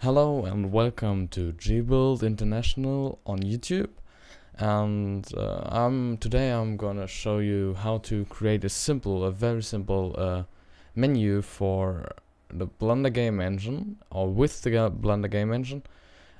Hello and welcome to GBuildInternational on YouTube, and today I'm gonna show you how to create a very simple menu for the Blender game engine, or with the Blender game engine.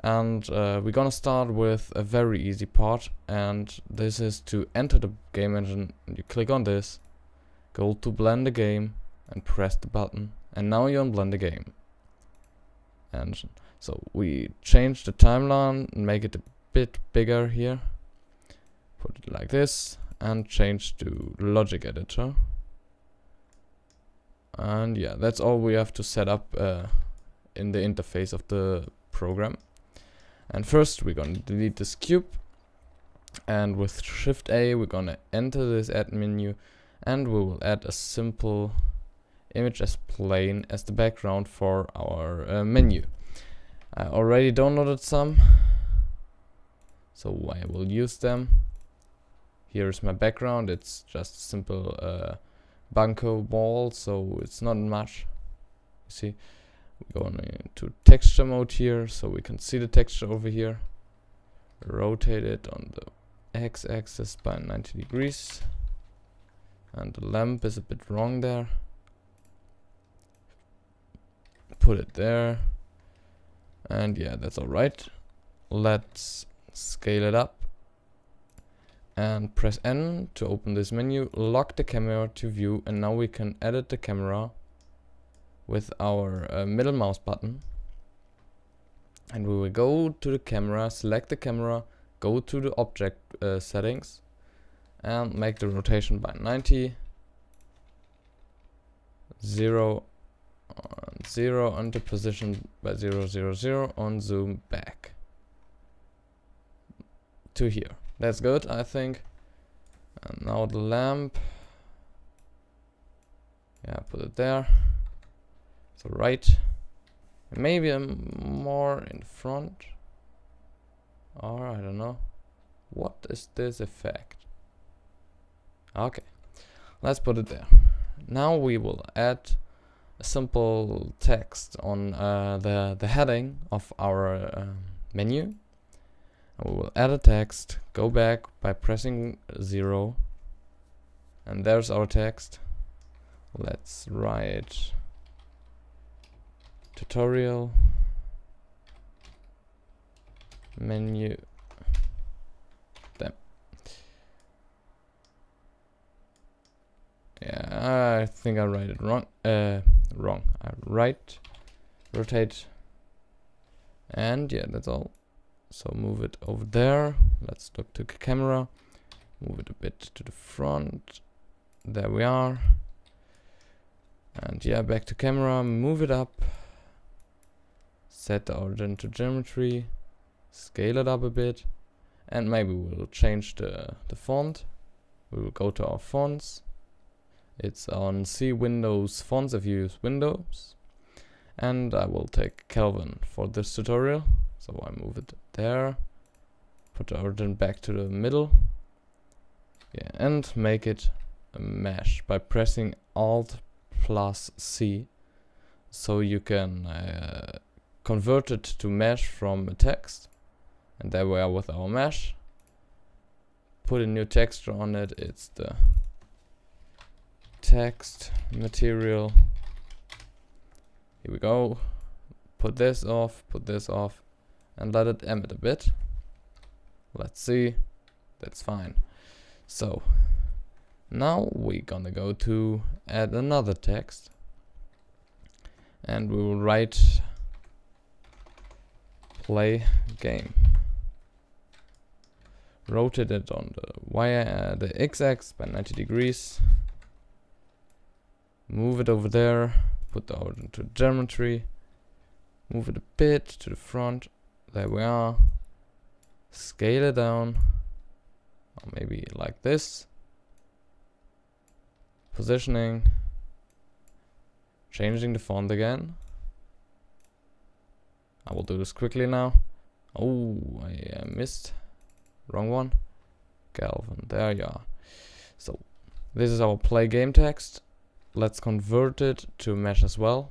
And we're gonna start with a very easy part, and this is to enter the game engine. You click on this, go to Blender game and press the button, and now you're on Blender game engine. So we change the timeline and make it a bit bigger here, put it like this, and change to logic editor. And yeah, that's all we have to set up in the interface of the program. And first we're gonna delete this cube, and with Shift A we're gonna enter this add menu, and we will add a simple image as plain as the background for our menu. I already downloaded some, so I will use them. Here is my background. It's just a simple bunker wall, so it's not much. You see, we're going into texture mode here, so we can see the texture over here. Rotate it on the x-axis by 90 degrees, and the lamp is a bit wrong there. Put it there, and yeah, that's alright. Let's scale it up and press N to open this menu. Lock the camera to view, and now we can edit the camera with our middle mouse button. And we will go to the camera, select the camera, go to the object settings, and make the rotation by 90, 0, and 0, and the position by 0, 0, 0, on zoom back to here. That's good, I think. And now the lamp, yeah, put it there. So right, maybe I'm more in front, or I don't know. What is this effect? Okay, let's put it there. Now we will add a simple text on the heading of our menu. And we will add a text, go back by pressing 0, and there's our text. Let's write tutorial menu. Damn. Yeah, I think I write it wrong. Wrong. I write, rotate, and yeah, that's all. So move it over there. Let's look to the camera. Move it a bit to the front. There we are. And yeah, back to camera. Move it up. Set the origin to geometry. Scale it up a bit. And maybe we'll change the font. We will go to our fonts. It's on C Windows fonts if you use Windows. And I will take Kelvin for this tutorial. So I move it there. Put the origin back to the middle. Yeah, and make it a mesh by pressing Alt plus C. So you can convert it to mesh from a text. And there we are with our mesh. Put a new texture on it. It's the text material. Here we go. Put this off, and let it emit a bit. Let's see. That's fine. So now we're gonna go to add another text, and we will write play game. Rotate it on the x-axis by 90 degrees. Move it over there. Put the origin to geometry. Move it a bit to the front. There we are. Scale it down. Or maybe like this. Positioning. Changing the font again. I will do this quickly now. Oh, I missed. Wrong one. Kelvin. There you are. So this is our play game text. Let's convert it to mesh as well.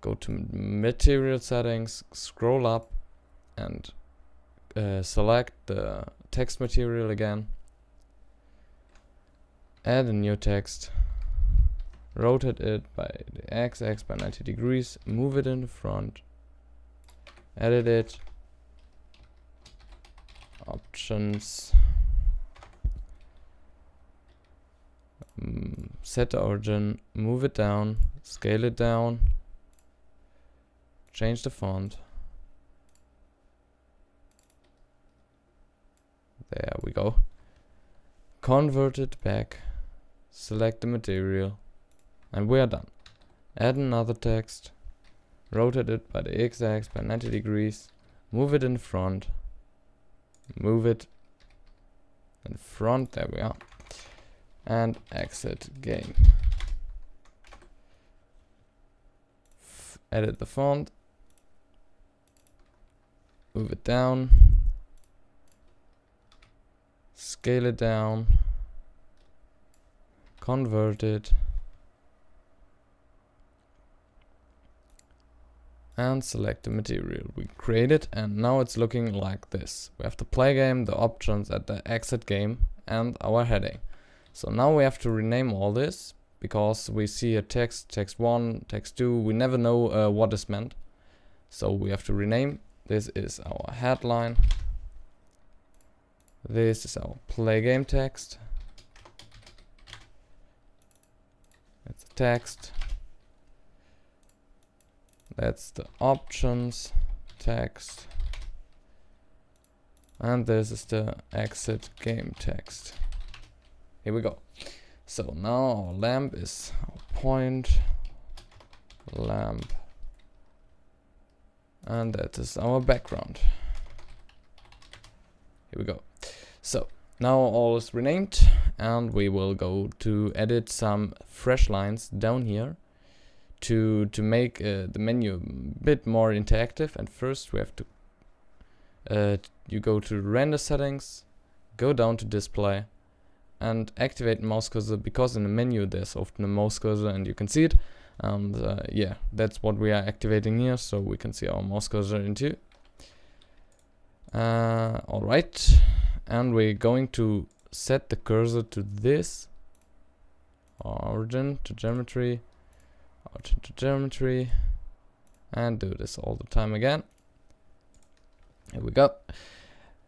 go to material settings, scroll up, and select the text material again. Add a new text. Rotate it by the x-axis by 90 degrees. Move it in the front. Edit it. Options. Set the origin. Move it down. Scale it down. Change the font. There we go. Convert it back. Select the material. And we are done. Add another text. Rotate it by the x-axis by 90 degrees. Move it in front. Move it in front. There we are. And exit game. Edit the font. Move it down. Scale it down. Convert it. And select the material we created, and now it's looking like this. We have the play game, the options at the exit game, and our heading. So now we have to rename all this, because we see a text 1, text 2, we never know what is meant. So we have to rename. This is our headline. This is our play game text. It's a text. That's the options text. And this is the exit game text. Here we go. So now our lamp is our point lamp. And that is our background. Here we go. So now all is renamed, and we will go to edit some fresh lines down here to make the menu a bit more interactive. And first we have to you go to render settings, go down to display, and activate mouse cursor, because in the menu there's often a mouse cursor and you can see it. And yeah, that's what we are activating here, so we can see our mouse cursor into. Alright, and we're going to set the cursor to this origin to geometry, origin to geometry, and do this all the time again. Here we go.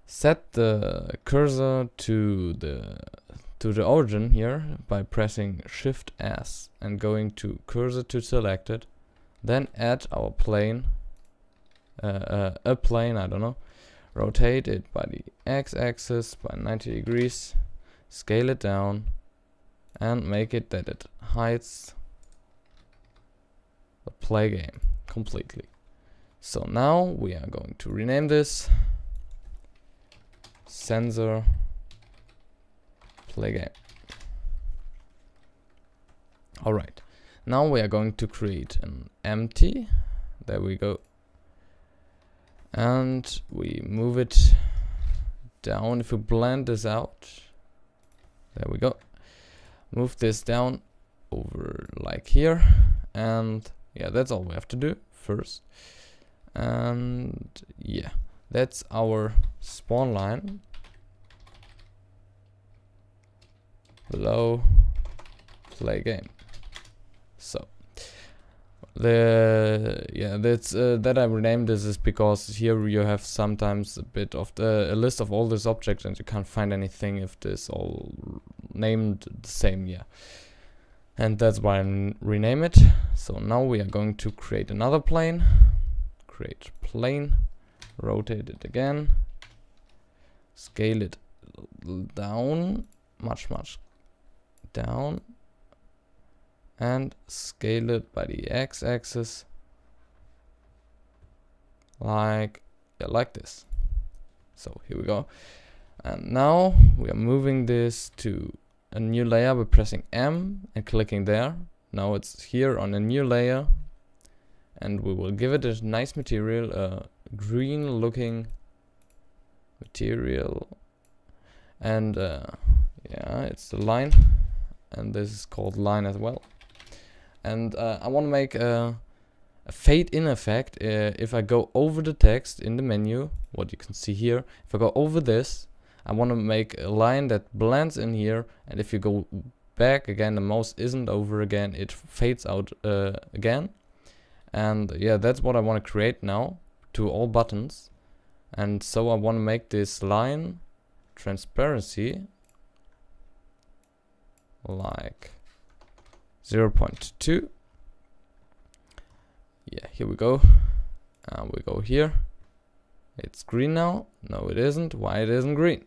Set the cursor to the origin here by pressing Shift S and going to cursor to selected. Then add our plane, a plane, I don't know. Rotate it by the x-axis by 90 degrees. Scale it down and make it that it hides the play game completely. So now we are going to rename this sensor play game. Alright, now we are going to create an empty. There we go. And we move it down. If we blend this out, there we go. Move this down over like here. And yeah, that's all we have to do first. And yeah, that's our spawn line. Below play game. So that's that I renamed this is because here you have sometimes a bit of a list of all these objects and you can't find anything if this all named the same. Yeah, and that's why I rename it. So now we are going to create another plane. Create plane, rotate it again, scale it down, much down, and scale it by the x-axis like this. So here we go. And now we are moving this to a new layer by pressing M and clicking there. Now it's here on a new layer, and we will give it a nice material, a green looking material. And yeah, it's the line, and this is called line as well. And I want to make a a fade in effect. If I go over the text in the menu, what you can see here, if I go over this, I want to make a line that blends in here, and if you go back again, the mouse isn't over again, it fades out again. And yeah, that's what I want to create now to all buttons. And so I want to make this line transparency like 0.2. Yeah, here we go. And we go here. It's green now. No, it isn't. Why it isn't green?